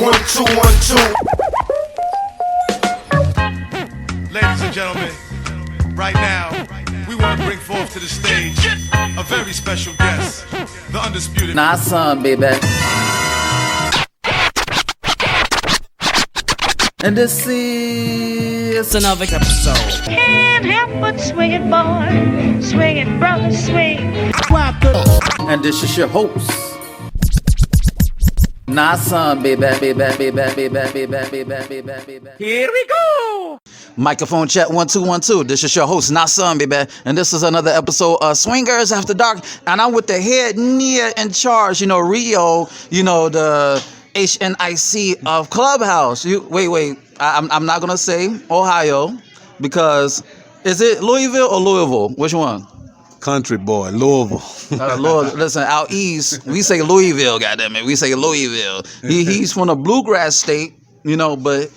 1-2-1-2. Ladies and gentlemen, right now, we want to bring forth to the stage a very special guest, the undisputed. Nah, son, baby. And this is another episode. Can't help but swing it, boy. Swing it, brother, swing. And this is your host. Nah, son, baby. Here we go. Microphone check 1-2-1-2. This is your host, Not Son, baby. And this is another episode of Swingers After Dark. And I'm with the head near in charge, Rio, the HNIC of Clubhouse. Wait. I'm not going to say Ohio because is it Louisville or Louisville? Which one? Country boy, Louisville. Listen, out east, we say Louisville, goddammit. We say Louisville. He's from the bluegrass state, but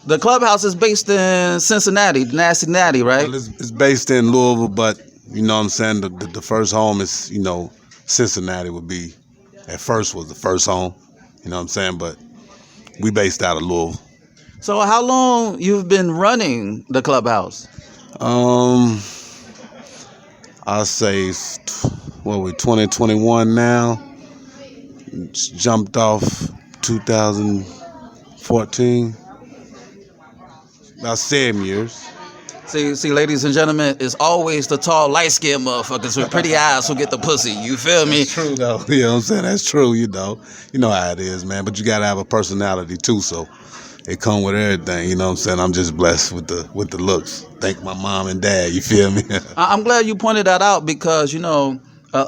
the Clubhouse is based in Cincinnati, Nasty Natty, right? Well, it's based in Louisville, but you know what I'm saying? The first home is, Cincinnati would be, at first was the first home, you know what I'm saying? But we based out of Louisville. So how long you've been running the Clubhouse? I'll say, 2021 now. Jumped off 2014. About 7 years. See, ladies and gentlemen, it's always the tall, light-skinned motherfuckers with pretty eyes who get the pussy. You feel me? That's true, though. You know what I'm saying? That's true, You know how it is, man. But you got to have a personality, too, so it come with everything. You know what I'm saying? I'm just blessed with the looks. Thank my mom and dad. You feel me? I'm glad you pointed that out because, a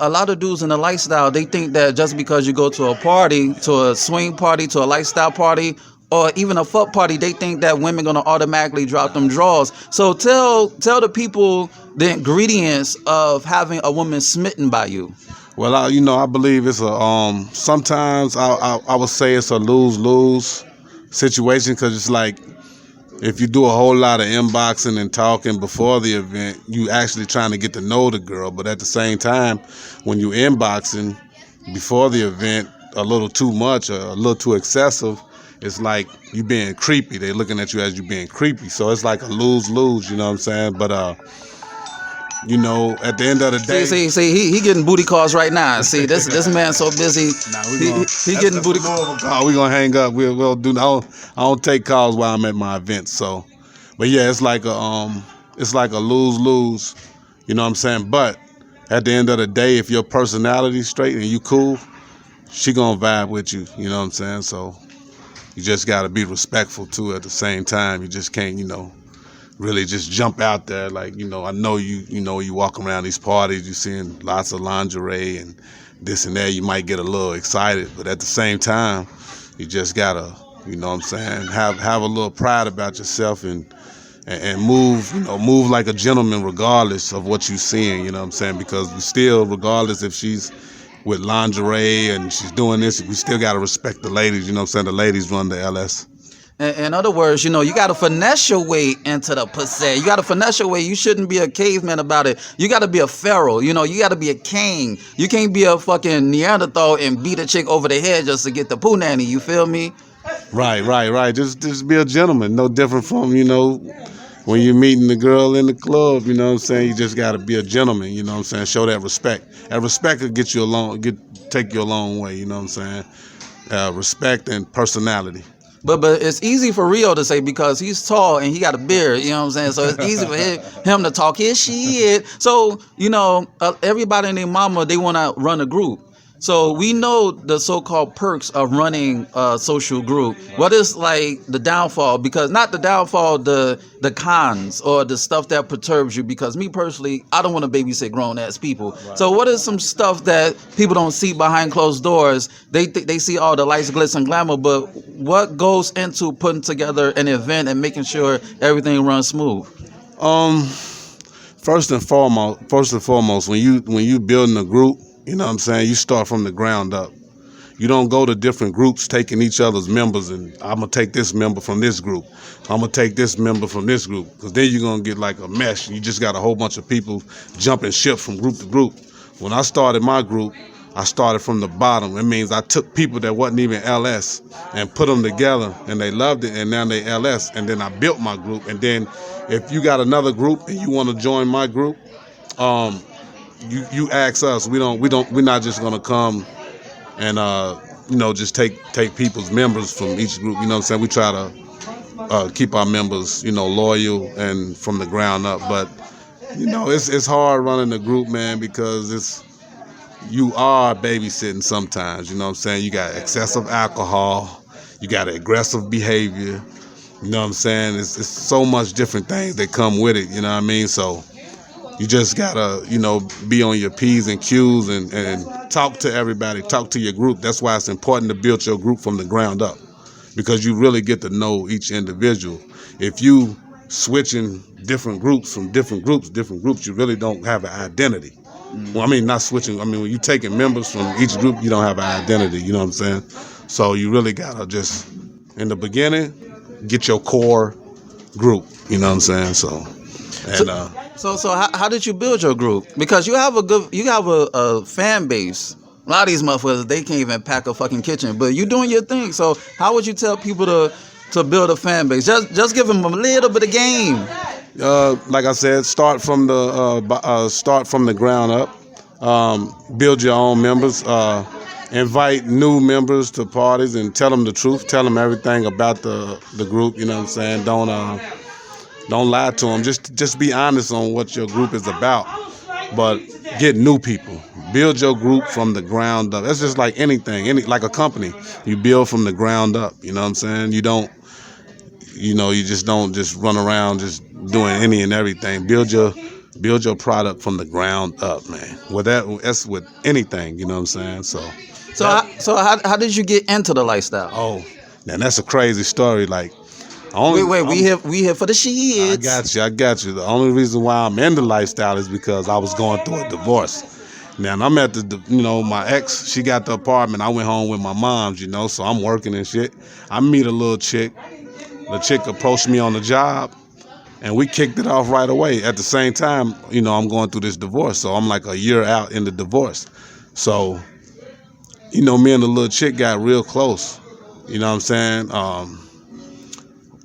lot of dudes in the lifestyle, they think that just because you go to a party, to a swing party, to a lifestyle party, or even a fuck party, they think that women gonna automatically drop them drawers. So tell the people the ingredients of having a woman smitten by you. Well, I believe it's a sometimes I would say it's a lose-lose situation because it's like if you do a whole lot of inboxing and talking before the event, you actually trying to get to know the girl. But at the same time, when you inboxing before the event a little too much or a little too excessive, it's like you being creepy. They looking at you as you being creepy. So it's like a lose-lose, you know what I'm saying? But at the end of the day, see, he getting booty calls right now. See, this man's so busy. He getting booty calls. We gonna hang up. We'll do. I don't take calls while I'm at my events. So, but yeah, it's like a lose-lose. You know what I'm saying? But at the end of the day, if your personality's straight and you cool, she gonna vibe with you. You know what I'm saying? So you just gotta be respectful too. At the same time, you just can't, really just jump out there like, I know you walk around these parties, you seeing lots of lingerie and this and that, you might get a little excited, but at the same time, you just gotta, have a little pride about yourself and move like a gentleman regardless of what you're seeing, you know what I'm saying? Because we still, regardless if she's with lingerie and she's doing this, we still gotta respect the ladies, you know what I'm saying? The ladies run the LS. In other words, you got to finesse your way into the pussy. You got to finesse your way. You shouldn't be a caveman about it. You got to be a pharaoh. You got to be a king. You can't be a fucking Neanderthal and beat a chick over the head just to get the poo nanny. You feel me? Right. Just be a gentleman. No different from, when you're meeting the girl in the club, you know what I'm saying? You just got to be a gentleman, you know what I'm saying? Show that respect. And respect will take you a long way, you know what I'm saying? Respect and personality. But it's easy for Rio to say because he's tall and he got a beard, you know what I'm saying? So it's easy for him to talk his shit. So, everybody and their mama, they want to run a group. So we know the so-called perks of running a social group. What is like the downfall? Because not the downfall, the cons or the stuff that perturbs you. Because me personally, I don't want to babysit grown-ass people. Right. So what is some stuff that people don't see behind closed doors? They see all the lights, glitz, and glamour, but what goes into putting together an event and making sure everything runs smooth? First and foremost, when you building a group, you know what I'm saying? You start from the ground up. You don't go to different groups taking each other's members and I'm going to take this member from this group. I'm going to take this member from this group. Because then you're going to get like a mesh. You just got a whole bunch of people jumping ship from group to group. When I started my group, I started from the bottom. It means I took people that wasn't even LS and put them together, and they loved it, and now they LS. And then I built my group. And then if you got another group and you want to join my group, you ask us. We're not just gonna come and just take people's members from each group. You know what I'm saying? We try to keep our members, loyal and from the ground up. But it's hard running a group, man, because you are babysitting sometimes. You know what I'm saying? You got excessive alcohol, you got aggressive behavior. You know what I'm saying? It's so much different things that come with it. You know what I mean? So you just gotta, be on your P's and Q's and talk to everybody, talk to your group. That's why it's important to build your group from the ground up, because you really get to know each individual. If you switching different groups from different groups, you really don't have an identity. Well, I mean, not switching. I mean, when you're taking members from each group, you don't have an identity. You know what I'm saying? So you really gotta just, in the beginning, get your core group. You know what I'm saying? So how did you build your group? Because you have a fan base. A lot of these motherfuckers, they can't even pack a fucking kitchen, but you doing your thing. So how would you tell people to build a fan base? Just give them a little bit of game. Like I said, start from the ground up. Build your own members. Invite new members to parties and tell them the truth. Tell them everything about the group. You know what I'm saying? Don't lie to them. Just be honest on what your group is about. But get new people. Build your group from the ground up. That's just like anything. Like a company. You build from the ground up. You know what I'm saying? You don't. You just don't just run around just doing any and everything. Build your product from the ground up, man. That's with anything. You know what I'm saying? So how did you get into the lifestyle? Oh, man, that's a crazy story. Like, we here for the shits. I got you. The only reason why I'm in the lifestyle is because I was going through a divorce. Now I'm at my ex, she got the apartment. I went home with my moms, so I'm working and shit. I meet a little chick. The chick approached me on the job, and we kicked it off right away. At the same time, I'm going through this divorce, so I'm like a year out in the divorce. So, me and the little chick got real close. You know what I'm saying?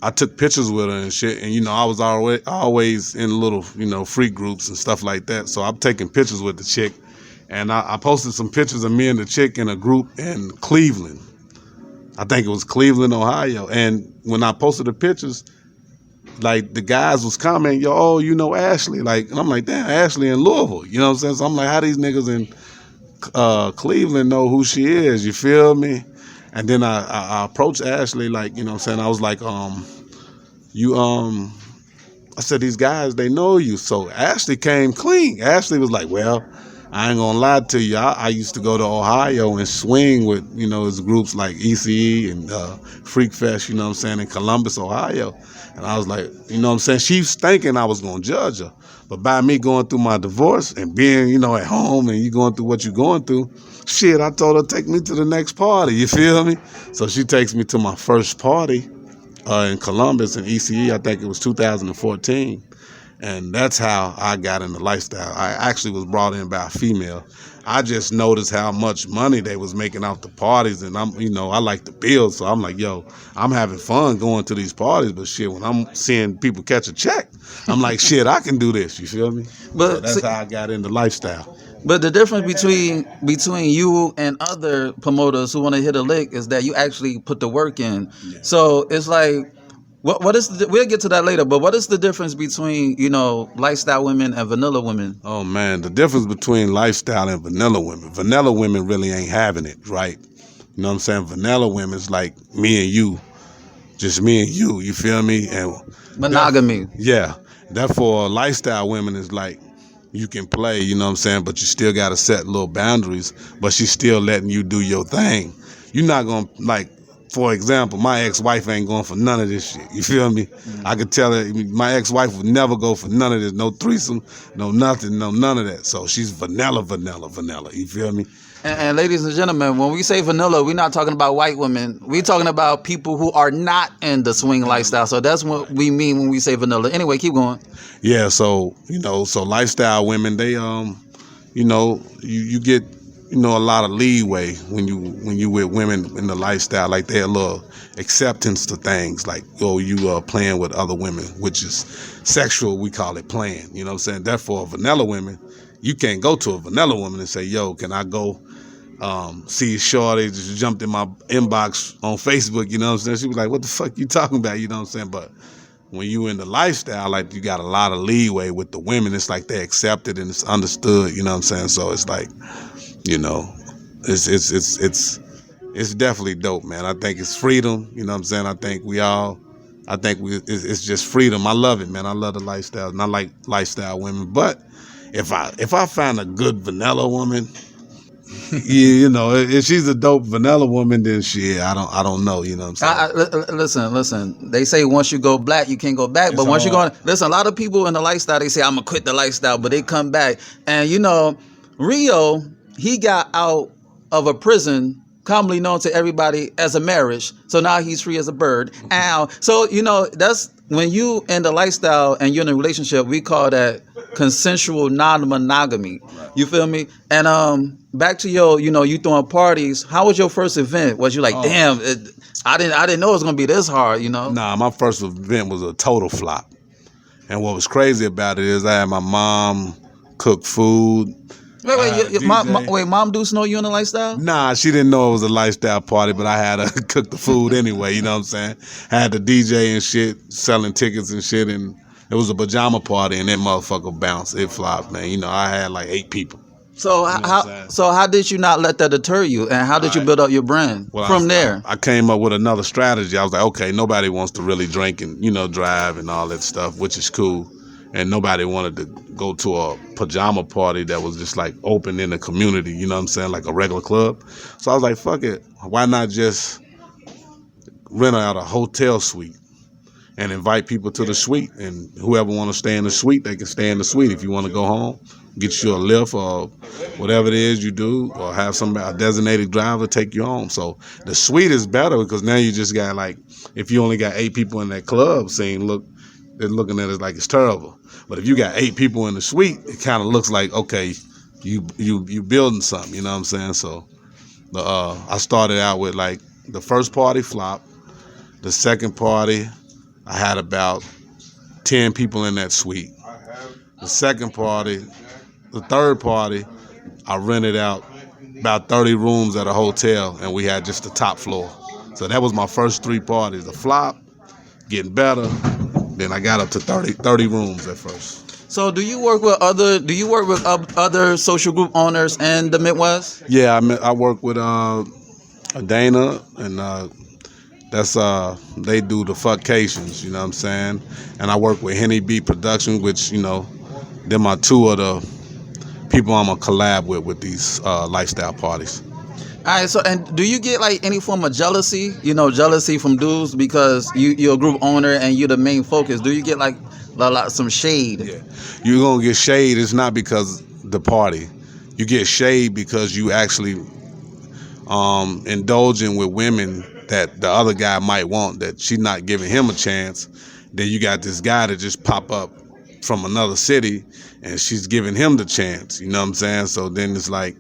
I took pictures with her and shit, and I was always in little, freak groups and stuff like that. So I'm taking pictures with the chick, and I posted some pictures of me and the chick in a group in Cleveland. I think it was Cleveland, Ohio. And when I posted the pictures, like, the guys was commenting, Ashley. Like, and I'm like, damn, Ashley in Louisville. You know what I'm saying? So I'm like, how these niggas in Cleveland know who she is? You feel me? And then I approached Ashley, like, you know what I'm saying? I was like, I said, these guys, they know you. So Ashley came clean. Ashley was like, well, I ain't gonna lie to you. I used to go to Ohio and swing with, his groups like ECE and Freak Fest, you know what I'm saying, in Columbus, Ohio. And I was like, you know what I'm saying? She was thinking I was gonna judge her. But by me going through my divorce and being, at home and you going through what you're going through, shit, I told her, take me to the next party, you feel me? So she takes me to my first party in Columbus in ECE. I think it was 2014. And that's how I got in the lifestyle. I actually was brought in by a female. I just noticed how much money they was making off the parties, and I like to build, so I'm like, yo, I'm having fun going to these parties, but shit, when I'm seeing people catch a check, I'm like, shit, I can do this. You feel me? But so that's how I got into lifestyle. But the difference between you and other promoters who want to hit a lick is that you actually put the work in. Yeah. So it's like, what is we'll get to that later, but what is the difference between, lifestyle women and vanilla women? Oh man, the difference between lifestyle and vanilla women really ain't having it, right? You know what I'm saying? Vanilla women is like me and you, just me and you feel me? And monogamy. Yeah. Therefore, lifestyle women is like, you can play, you know what I'm saying, but you still got to set little boundaries, but she's still letting you do your thing. You're not going to, like, for example, my ex-wife ain't going for none of this shit. You feel me? Mm-hmm. I could tell her my ex-wife would never go for none of this. No threesome, no nothing, no none of that. So she's vanilla. You feel me? And ladies and gentlemen, when we say vanilla, we're not talking about white women. We're talking about people who are not in the swing lifestyle. So that's what we mean when we say vanilla. Anyway, keep going. Yeah, so lifestyle women, they you get a lot of leeway when you with women in the lifestyle. Like they're a little acceptance to things like, oh, you are playing with other women, which is sexual. We call it playing. You know what I'm saying? Therefore, vanilla women, you can't go to a vanilla woman and say, yo, can I go see shorty just jumped in my inbox on Facebook? You know what I'm saying? She was like, what the fuck you talking about? You know what I'm saying? But when you in the lifestyle, like you got a lot of leeway with the women. It's like they accepted and it's understood. You know what I'm saying? So it's like, it's definitely dope, man. I think it's freedom. You know what I'm saying? I think it's just freedom. I love it, man. I love the lifestyle, and I like lifestyle women. But if I find a good vanilla woman, if she's a dope vanilla woman, then shit, I don't know. You know what I'm saying? Listen. They say once you go black, you can't go back. But once you go, listen, a lot of people in the lifestyle, they say I'm gonna quit the lifestyle, but they come back. And Rio, he got out of a prison commonly known to everybody as a marriage. So now he's free as a bird. Ow. So, that's when you in the lifestyle and you're in a relationship, we call that consensual non-monogamy. You feel me? And back to you throwing parties. How was your first event? Was you like, damn, I didn't know it was gonna be this hard, Nah, my first event was a total flop. And what was crazy about it is I had my mom cook food. Wait, mom do know you in the lifestyle? Nah, she didn't know it was a lifestyle party, but I had her cook the food anyway, you know what I'm saying? I had the DJ and shit, selling tickets and shit, and it was a pajama party, and that motherfucker bounced. It flopped, man. I had like 8 people. So how did you not let that deter you, and how did you build up your brand from there? I came up with another strategy. I was like, okay, nobody wants to really drink and, drive and all that stuff, which is cool. And nobody wanted to go to a pajama party that was just like open in the community, you know what I'm saying, like a regular club. So I was like, fuck it. Why not just rent out a hotel suite and invite people to the suite? And whoever want to stay in the suite, they can stay in the suite. If you want to go home, get you a lift or whatever it is you do, or have a designated driver take you home. So the suite is better because now you just got like, if you only got 8 people in that club scene, they're looking at it like it's terrible. But if you got 8 people in the suite, it kind of looks like, okay, you building something, you know what I'm saying? So I started out with like the first party flopped. The second party, I had about 10 people in that suite. The third party, I rented out about 30 rooms at a hotel, and we had just the top floor. So that was my first 3 parties. The flop, getting better. Then I got up to 30 rooms at first. So do you work with other social group owners in the Midwest? Yeah, I work with Dana, and they do the fuckcations, you know what I'm saying? And I work with Henny B Productions, which, they're my 2 of the people I'm gonna collab with these lifestyle parties. All right, so and do you get like any form of jealousy? Jealousy from dudes because you're a group owner and you're the main focus. Do you get like some shade? Yeah, you're gonna get shade. It's not because the party. You get shade because you actually indulging with women that the other guy might want, that she's not giving him a chance. Then you got this guy that just pop up from another city and she's giving him the chance. You know what I'm saying? So then it's like,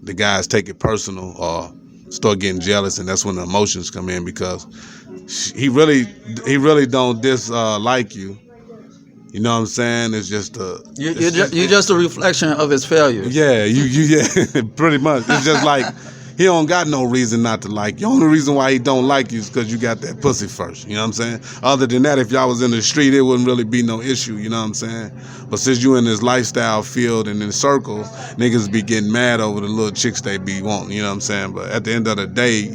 the guys take it personal or start getting jealous, and that's when the emotions come in because he really don't dislike you. You know what I'm saying? It's just you're just a reflection of his failure. Yeah, yeah, pretty much. It's just like he don't got no reason not to like you. The only reason why he don't like you is because you got that pussy first. You know what I'm saying? Other than that, if y'all was in the street, it wouldn't really be no issue. You know what I'm saying? But since you in this lifestyle field and in circles, niggas be getting mad over the little chicks they be wanting. You know what I'm saying? But at the end of the day,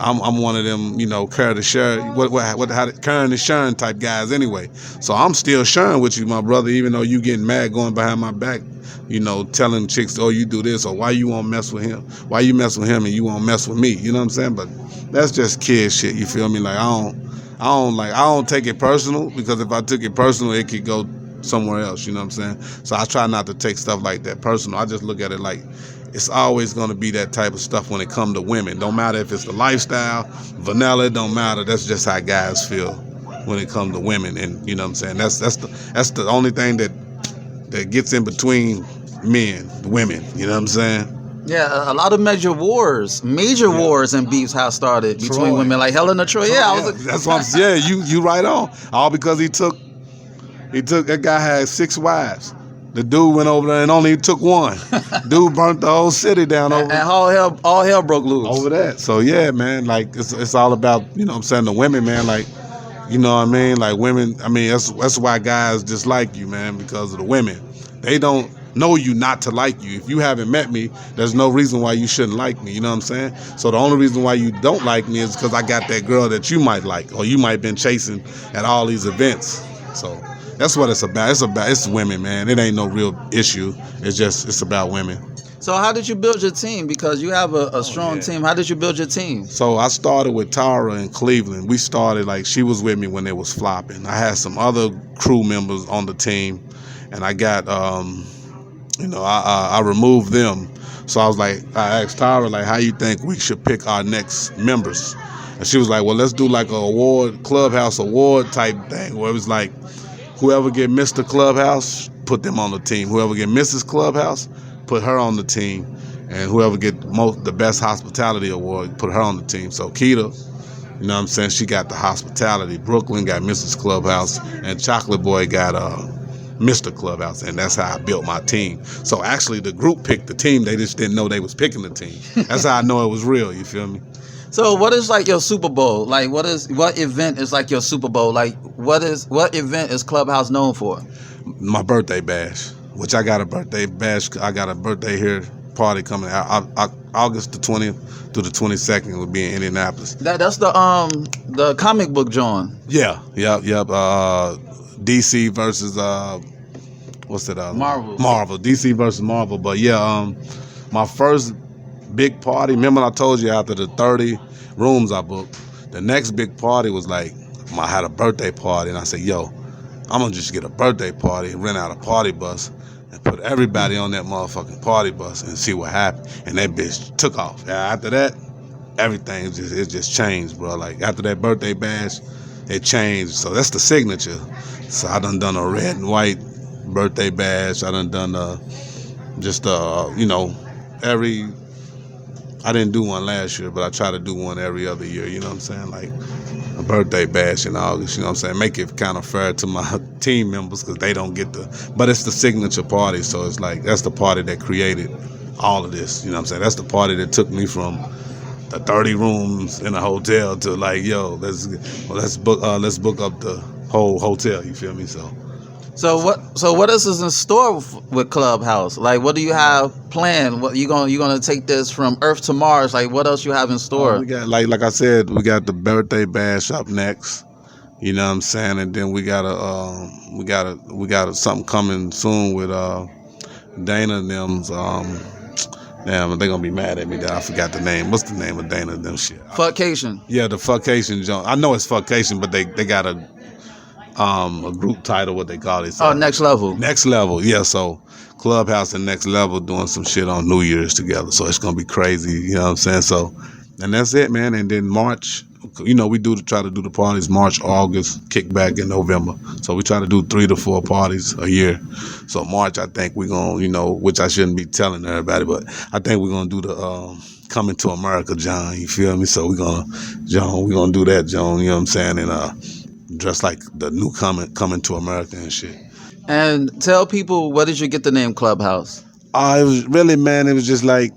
I'm one of them, carry the share, carrying the sharing type guys anyway. So I'm still sharing with you, my brother, even though you getting mad going behind my back, telling chicks, oh, you do this, or why you won't mess with him? Why you mess with him and you won't mess with me? You know what I'm saying? But that's just kid shit, you feel me? Like I don't take it personal, because if I took it personal, it could go somewhere else, you know what I'm saying? So I try not to take stuff like that personal. I just look at it like it's always going to be that type of stuff when it comes to women. Don't matter if it's the lifestyle, vanilla, it don't matter. That's just how guys feel when it comes to women. And you know what I'm saying? That's the only thing that gets in between men, women. You know what I'm saying? Yeah, a lot of major wars and beefs have started between Troy. women, like Helen of Troy. Yeah, I was. That's what I'm saying. Yeah, you right on. All because he took that guy had 6 wives. The dude went over there and only took one. Dude burnt the whole city down over And all hell broke loose. over that. So yeah, man, like it's all about, you know what I'm saying, the women, man, like, you know what I mean? Like women, I mean, that's why guys dislike you, man, because of the women. They don't know you not to like you. If you haven't met me, there's no reason why you shouldn't like me, you know what I'm saying? So the only reason why you don't like me is because I got that girl that you might like, or you might have been chasing at all these events. So that's what it's about. It's women, man. It ain't no real issue. It's about women. So how did you build your team? Because you have a strong team. How did you build your team? So I started with Tara in Cleveland. We started, like, she was with me when it was flopping. I had some other crew members on the team, and I got, I removed them. So I was like, I asked Tara, like, how you think we should pick our next members? And she was like, well, let's do like a Clubhouse award type thing, where it was like, whoever get Mr. Clubhouse, put them on the team. Whoever get Mrs. Clubhouse, put her on the team. And whoever get the best hospitality award, put her on the team. So Keita, you know what I'm saying, she got the hospitality. Brooklyn got Mrs. Clubhouse, and Chocolate Boy got Mr. Clubhouse, and that's how I built my team. So actually the group picked the team, they just didn't know they was picking the team. That's how I know it was real, you feel me? So what is like your Super Bowl? Like what event is like your Super Bowl? Like what event is Clubhouse known for? My birthday bash, which I got a birthday bash. I got a birthday here party coming out August the 20th to the 22nd will be in Indianapolis. That's the comic book joint. Yeah. DC versus what's that other? Marvel. DC versus Marvel. But yeah, my first big party, remember I told you after the 30 rooms I booked, the next big party was like, I had a birthday party, and I said, yo, I'm gonna just get a birthday party and rent out a party bus and put everybody on that motherfucking party bus and see what happened. And that bitch took off. After that, everything just changed, bro. Like after that birthday bash, it changed. So that's the signature. So I done a red and white birthday bash. I done every. I didn't do one last year, but I try to do one every other year, you know what I'm saying? Like a birthday bash in August, you know what I'm saying? Make it kind of fair to my team members because they don't get but it's the signature party, so it's like, that's the party that created all of this, you know what I'm saying? That's the party that took me from the 30 rooms in a hotel to like, yo, let's book up the whole hotel, you feel me? So what else is in store with Clubhouse? Like, what do you have planned? What you gonna take this from Earth to Mars? Like, what else you have in store? We got like I said, we got the birthday bash up next. You know what I'm saying, and then we got something coming soon with Dana and them's. Damn, they're gonna be mad at me that I forgot the name. What's the name of Dana and them shit? Fuckcation. Yeah, the Fuckcation joint. I know it's Fuckcation, but they got a group title, what they call it. So, Next Level. Next Level, yeah. So Clubhouse and Next Level doing some shit on New Year's together. So it's gonna be crazy, you know what I'm saying? So, and that's it, man. And then March, you know, we try to do the parties March, August, kick back in November. So we try to do 3 to 4 parties a year. So March, I think we're gonna, you know, which I shouldn't be telling everybody, but I think we're gonna do the Coming to America, John. You feel me? So we're gonna do that, John. You know what I'm saying? And dress like the new coming to America and shit. And tell people, where did you get the name Clubhouse? It was really, man, it was just like,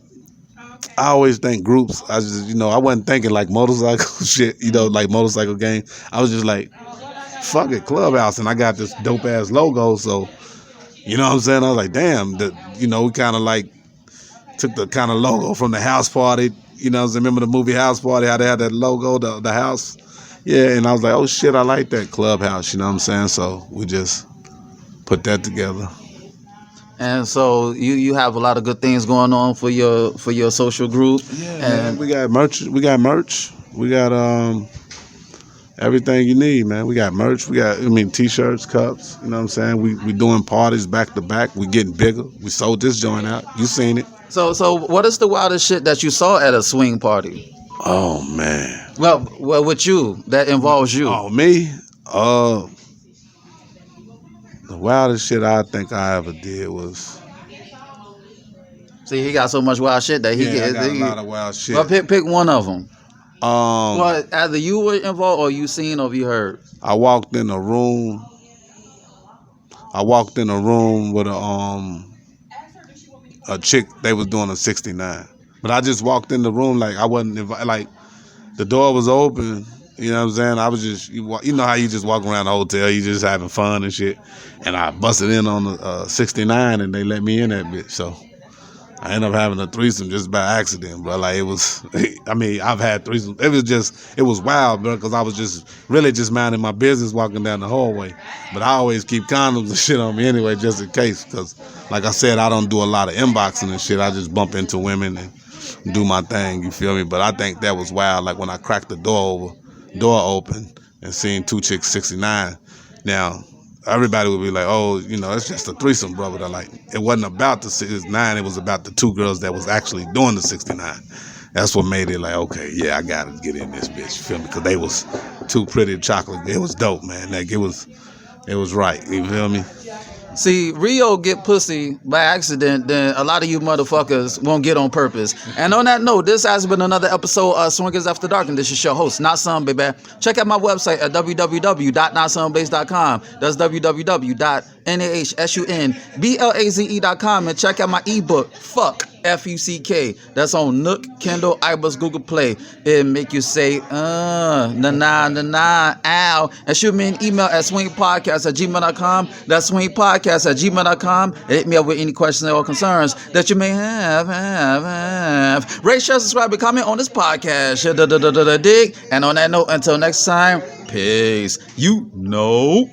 I always think groups. I just, you know, I wasn't thinking like motorcycle shit, you know, like motorcycle game. I was just like, fuck it, Clubhouse. And I got this dope ass logo. So, you know what I'm saying? I was like, damn, we kind of like took the kind of logo from the house party. You know what I'm saying? Remember the movie House Party, how they had that logo, the house? Yeah, and I was like, oh shit, I like that Clubhouse, you know what I'm saying? So we just put that together. And so you have a lot of good things going on for your social group. Yeah, and man, we got merch. We got everything you need, man. We got merch. We got, t-shirts, cups, you know what I'm saying? We doing parties back to back. We getting bigger. We sold this joint out. You seen it. So what is the wildest shit that you saw at a swing party? Oh man. Well, with you, that involves you. Oh, me? The wildest shit I think I ever did was, See, he got so much wild shit that he Yeah, I gets. got a lot of wild shit. Well, pick one of them. Um, Either you were involved or you seen or you heard. I walked in a room. With a chick. They was doing a 69, but I just walked in the room like I wasn't invited. Like the door was open. You know what I'm saying? I was just, you know how you just walk around the hotel, you just having fun and shit. And I busted in on the 69 and they let me in that bitch. So I ended up having a threesome just by accident, bro. Like it was, I mean, I've had threesomes. It was wild, bro, because I was just really just minding my business walking down the hallway. But I always keep condoms and shit on me anyway, just in case. Because like I said, I don't do a lot of inboxing and shit. I just bump into women and do my thing, you feel me? But I think that was wild. Like when I cracked the door open and seeing two chicks 69. Now, everybody would be like, oh, you know, it's just a threesome, bro. But like, it wasn't about the 69. It was about the two girls that was actually doing the 69. That's what made it like, okay, yeah, I got to get in this bitch, you feel me? Because they was too pretty chocolate. It was dope, man. Like, it was right, you feel me? See, Rio get pussy by accident, then a lot of you motherfuckers won't get on purpose. And on that note, this has been another episode of Swingers After Dark, and this is your host, Not Some, baby. Check out my website at www.notsunblaze.com. That's www.nahsunblaze.com, and check out my ebook, Fuck, F-U-C-K. That's on Nook, Kindle, iBooks, Google Play. It make you say, na, ow. And shoot me an email at swingpodcast@gmail.com. That's swingpodcast@gmail.com. Hit me up with any questions or concerns that you may have. Rate, share, subscribe, and comment on this podcast. Dig. And on that note, until next time, peace. You know.